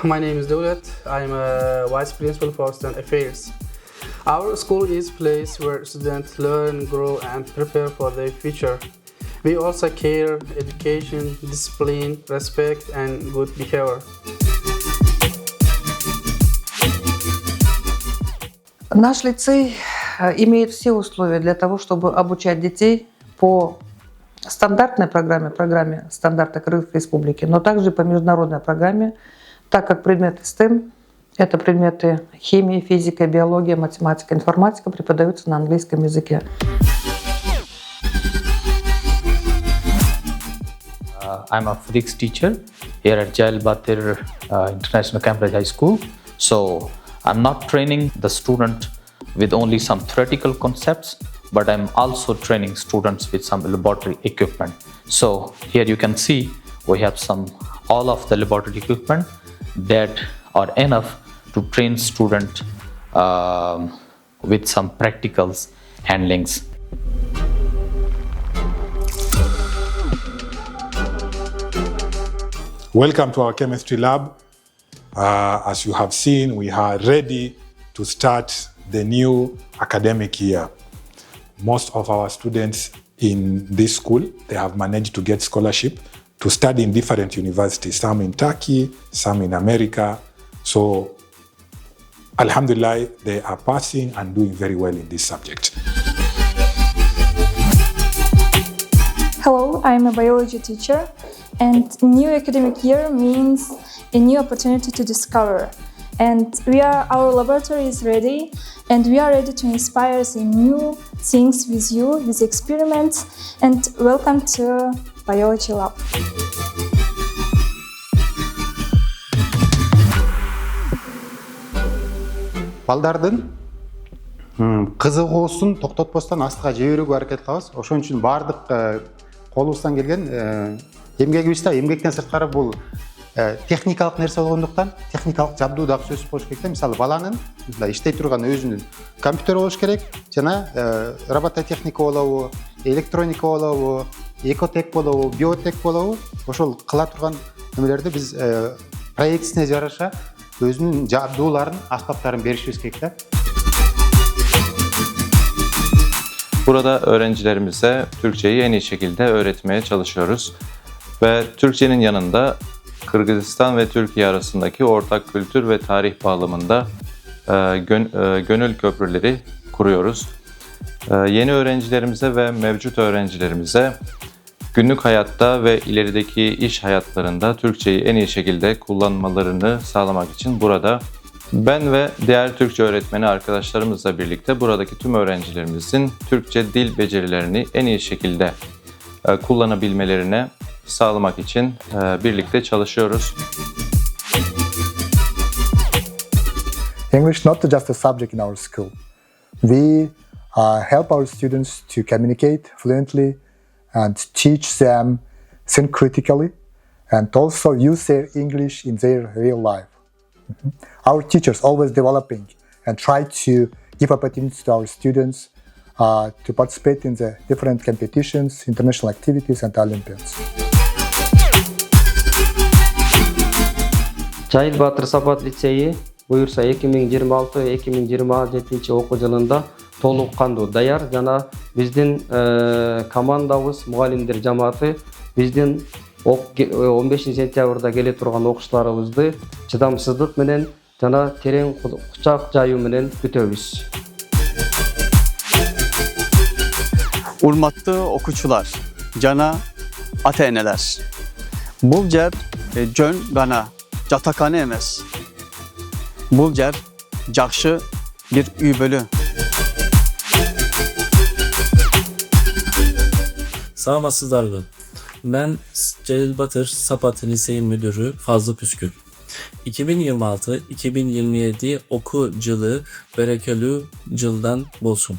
My name is Devlet. I'm a vice principal for student affairs. Our school is a place where students learn, grow, and prepare for their future. We also care education, discipline, respect, and good behavior. Наш лицей имеет все условия для того, чтобы обучать детей по стандартной программе стандарта Кыргызской Республики, но также по международной программе, так как предметы STEM, это предметы химия, физика, биология, математика, информатика, преподаются на английском языке. I'm a physics teacher here at Jaiıl Baatir International Cambridge High School. So I'm not training the student with only some theoretical concepts, but I'm also training students with some laboratory equipment. So here you can see we have all of the laboratory equipment that are enough to train student with some practicals handlings. Welcome to our chemistry lab. As you have seen, we are ready to start the new academic year. Most of our students in this school, they have managed to get scholarship to study in different universities, some in Turkey, some in America. So, alhamdulillah, they are passing and doing very well in this subject. Hello, I'm a biology teacher, and new academic year means a new opportunity to discover. And our laboratory is ready, and we are ready to inspire the new things with you, with experiments, and welcome to Biology Lab. Балдардын кызыгуусун токтотпостон астыга жиберүүгө аракет кылабыз. Ошон үчүн бардык колубуздан келген эмгегибиз да эмгектен сырткары бул техникалык нерсе болгондуктан техникалык жабдуу дагы сөзсүз болуш керек да. Мисалы баланын иштей турган өзүнүн компьютери болуш керек жана робототехника болобу, электроника болобу, экотек болобу, биотек болобу. Ошол кыла турган немелерди биз проектисине жараша özünün jabdууларын, аспаптарын беришибиz керек да. Burada öğrencilerimize Türkçeyi en iyi şekilde öğretmeye çalışıyoruz. Ve Türkçenin yanında Kırgızistan ve Türkiye arasındaki ortak kültür ve tarih bağlamında gönül köprüleri kuruyoruz. Yeni öğrencilerimize ve mevcut öğrencilerimize günlük hayatta ve ilerideki iş hayatlarında Türkçeyi en iyi şekilde kullanmalarını sağlamak için burada ben ve diğer Türkçe öğretmeni arkadaşlarımızla birlikte buradaki tüm öğrencilerimizin Türkçe dil becerilerini en iyi şekilde kullanabilmelerine sağlamak için birlikte çalışıyoruz. English not just a subject in our school. We help our students to communicate fluently and teach them, think critically, and also use their English in their real life. Our teachers always developing and try to give opportunities to our students to participate in the different competitions, international activities, and Olympiads. Жайыл Баатыр Сапат лицейи буюрса 2026-2027 окуу жылында толук кандуу даяр жана биздин командабыз мугалимдер жамааты биздин 15-сентябрда келе турган окуучуларыбызды чыдамсыздык менен жана терең кучак жаюу менен күтөбүз. Urmatlı okuçular, jana ata-eneler. Bul jer jön gana jatakane emes. Bul jer jakşı bir үй bölü. Sağlamasızlardı. Ben Jaiıl Baatir Sapat Liseyin Müdürü Fazlı Püskül. 2026-2027 okul yılı berekeli yıldan olsun.